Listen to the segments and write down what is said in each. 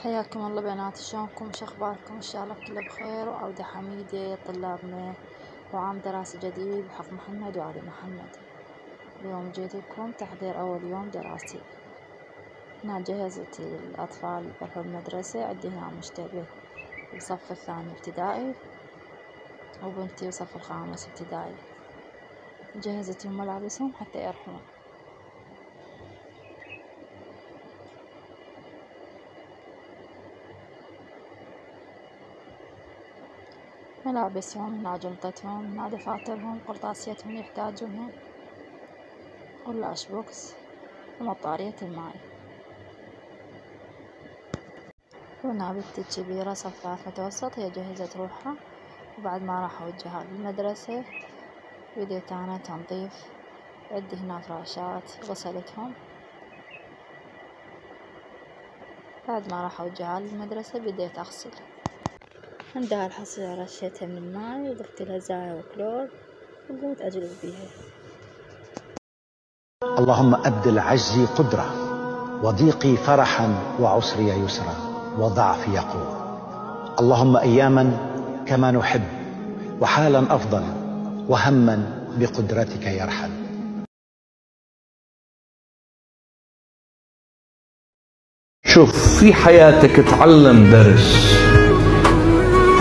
حياكم الله بنات، شلونكم؟ شخباركم؟ ان شاء الله كله بخير وعودة حميدة طلابنا وعام دراسي جديد بحق محمد وآل محمد. اليوم جيت لكم تحضير أول يوم دراسي. هنا جهزت الأطفال يروحون المدرسة. عندي هنا مشتبه بصف الثاني ابتدائي وبنتي بصف الخامس ابتدائي، جهزتهم ملابسهم حتى يروحون. ملابسهم هنا، جنطتهم هنا، دفاترهم، قرطاسيتهم يحتاجونها، واللاش بوكس ومطارية الماي. هنا بنتي الكبيرة صف ثالث متوسط، هي جهزت روحها، وبعد ما راح أوجهها للمدرسة بديت أنا تنظيف. عندي هنا فراشات غسلتهم. بعد ما راح أوجهها للمدرسة بديت أغسل. عندها الحصيرة رشيتها من الماي وضفت لها زاية وكلور وقمت أجلب بيها. اللهم أبدل عجزي قدرة وضيقي فرحا وعسري يسرا وضعفي قوة. اللهم أياما كما نحب وحالا أفضل وهما بقدرتك يرحل. شوف، في حياتك تعلم درس،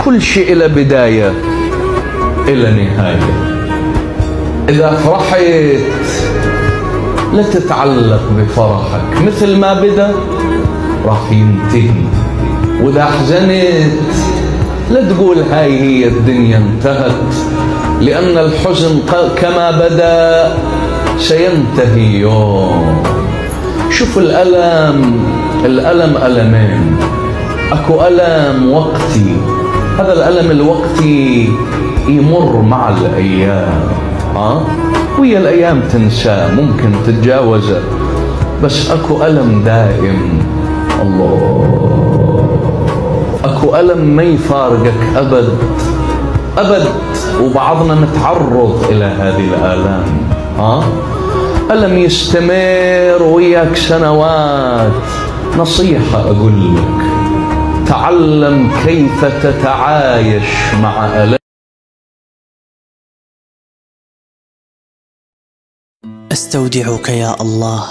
كل شيء له بداية إلى نهاية. إذا فرحت لا تتعلق بفرحك، مثل ما بدأ راح ينتهي. وإذا حزنت لا تقول هاي هي الدنيا انتهت، لأن الحزن كما بدأ سينتهي يوم. شوف، الألم ألمين. أكو ألم وقتي، هذا الألم الوقتي يمر مع الأيام، ويا الأيام تنسى، ممكن تتجاوزه، بس أكو ألم دائم. الله، أكو ألم ما يفارقك أبد أبد، وبعضنا نتعرض إلى هذه الآلام. ألم يستمر وياك سنوات. نصيحة أقول لك، تعلم كيف تتعايش مع ألم. أستودعك يا الله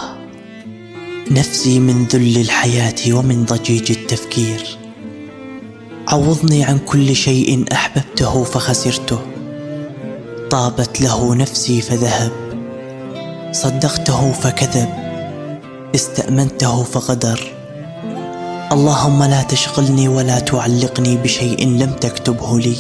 نفسي من ذل الحياة ومن ضجيج التفكير. عوضني عن كل شيء أحببته فخسرته، طابت له نفسي فذهب، صدقته فكذب، استأمنته فغدر. اللهم لا تشغلني ولا تعلقني بشيء لم تكتبه لي.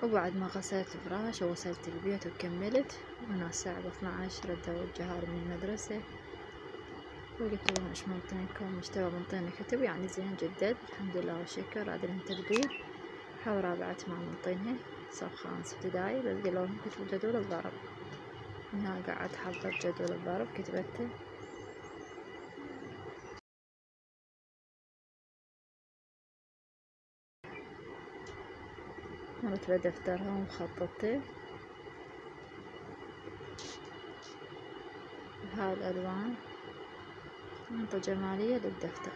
وبعد ما غسلت الفراش وغسلت البيت وكملت، وانا الساعة 12 ردت اوجهها من المدرسة، وقلت لهم ايش منطينكم؟ مشتبه منطيني كتب يعني زين جدا الحمد لله والشكر، عدلهم تدقيق. حاول رابعة ما منطينها صف خامس ابتدائي، بس قال لهم كتبوا جدول الضرب. هنا قعدت حضر جدول الضرب كتبته. مرت بدفترها ومخططته بهاي الألوان، منطقة جمالية للدفتر.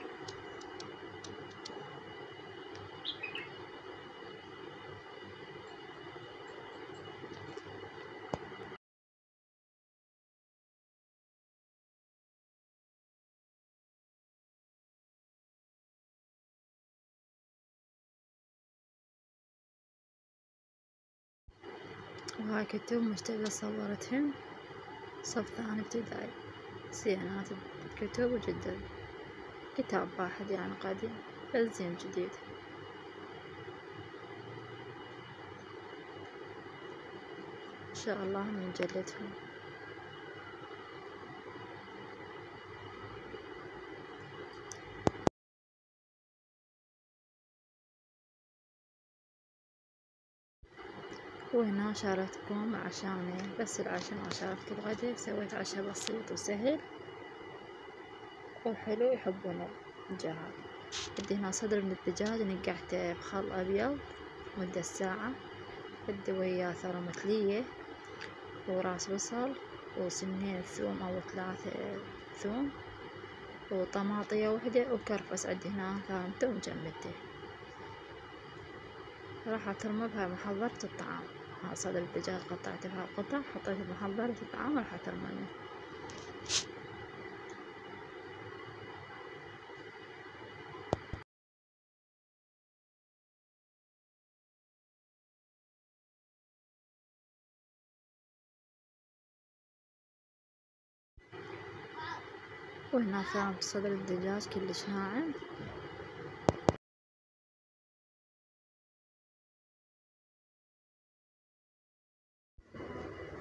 وهاي كتب مشتغلة صورتهن صف ثاني ابتدائي، زينات الكتب وجدا كتاب واحد يعني قديم بس زين جديد. إن شاء الله من جلدهم. وهنا شاركتكم عشان بس العشاء ما شاركت الغدا، سويت عشاء بسيط وسهل وحلو يحبون الجهاد. بدي هنا صدر من الدجاج نقعته بخل أبيض مدة ساعة، بدي وياه ثرى متلية وراس بصل وسنين ثوم أو 3 ثوم وطماطية وحدة وكرفس عندي هنا ثامته ومجمدته. راح أترمى بها محضرة الطعام. ها صدر الدجاج قطعت بها قطع، حطيت محضرة الطعام وراح أترمى. وهنا ثام صدر الدجاج كلش ناعم.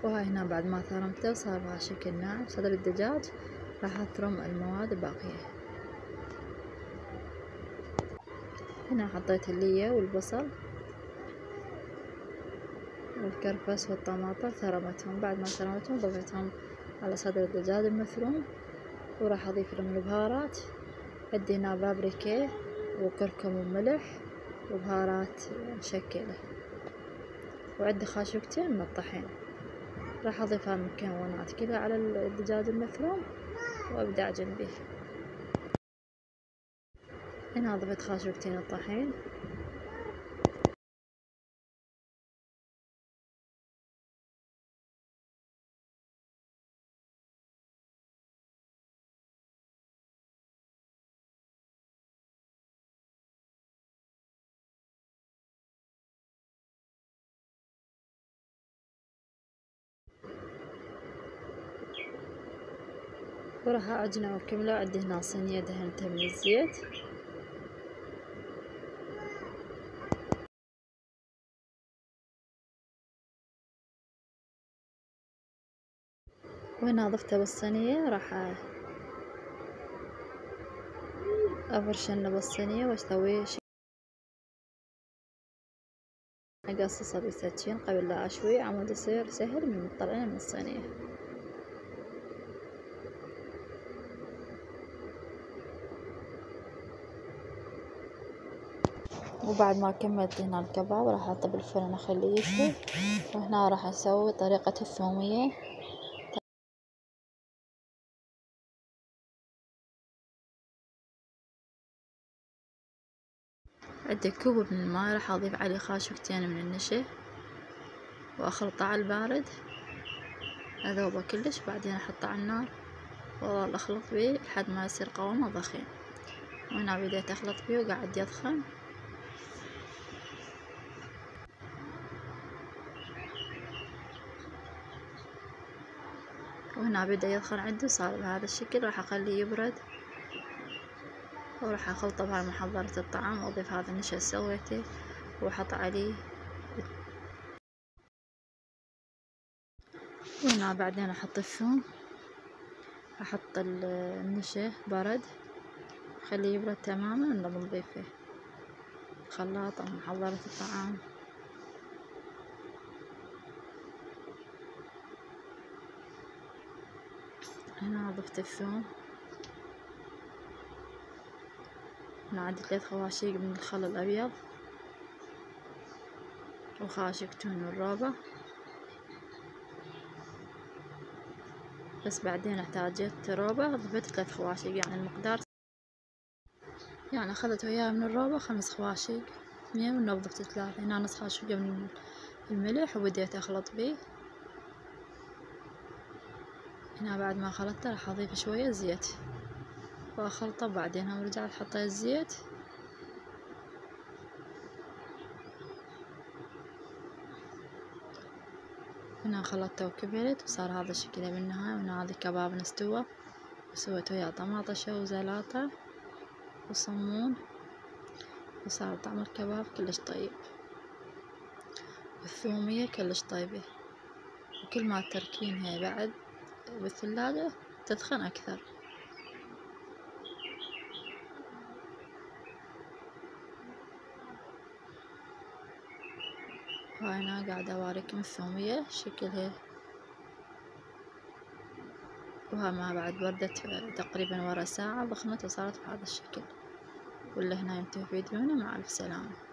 وهاي هنا بعد ما ثرمته وصار بها شكل ناعم صدر الدجاج، راح أثرم المواد الباقية. هنا حطيت اللية والبصل والكرفس والطماطم ثرمتهم. بعد ما ثرمتهم ضفتهم على صدر الدجاج المثروم، وراح أضيف لهم البهارات. عندي هنا بابريكا وكركم وملح وبهارات مشكلة، وعندي خاشوقتين من الطحين. راح أضيف هالمكونات كلها على الدجاج المثروم وأبدأ أعجن به. هنا ضفت خاشوقتين الطحين. وراح أعجنه وأكمله. عندي هنا صينية دهنتها من الزيت، وهنا ضفته بالصينية. راح أفرشنه بالصينية وأسوي أقصصه بالسكين قبل لا أشوي عمود يصير سهل من طلعنا من الصينية. وبعد ما كملت هنا الكباب راح أحطه بالفرن أخليه يشوي. وهنا راح أسوي طريقة الثومية. عندي كوب من الماء، راح أضيف عليه خاشوقتين من النشا وأخلطه على البارد أذوبه كلش. بعدين أحطه على النار وأظل أخلط بيه لحد ما يصير قوامه ضخيم. وهنا بديت أخلط بيه وقاعد يضخم. وهنا بدأ يضخم عندي صار بهذا الشكل. راح أخليه يبرد وراح أخلطه بهاي محضرة الطعام وأضيف هذا النشا اللي سويته وأحط عليه. وهنا بعدين أحط الثوم، أحط النشا برد خليه يبرد تماما ونظل نضيفه خلاط أو محضرة الطعام. هنا ضفت الثوم. هنا عندي 3 خواشيق من الخل الأبيض وخاشقتين من الروبة. بس بعدين احتاجت روبة ضفت 3 خواشيق، يعني المقدار يعني أخذت وياها من الروبة 5 خواشيق 2 ونضفت 3. هنا نص خاشوقة من الملح وبديت أخلط بيه. هنا بعد ما خلطته راح أضيف شوية زيت وأخلطه. بعدين هم رجعت حطيت الزيت هنا خلطته وكبرت وصار هذا شكله بالنهاية. وهنا هذا كبابنا استوى وسويت وياه طماطشة وزلاطة وصمون، وصار طعم الكباب كلش طيب، والثومية كلش طيبة، وكل ما تركينها بعد بالثلاجة تدخن أكثر. هاي أنا قاعدة أوريكم الثومية شكلها، وها ما بعد بردت تقريبا ورا ساعة ضخمت وصارت بهذا الشكل. واللي هنا ينتهي فيديونا، مع ألف سلامة.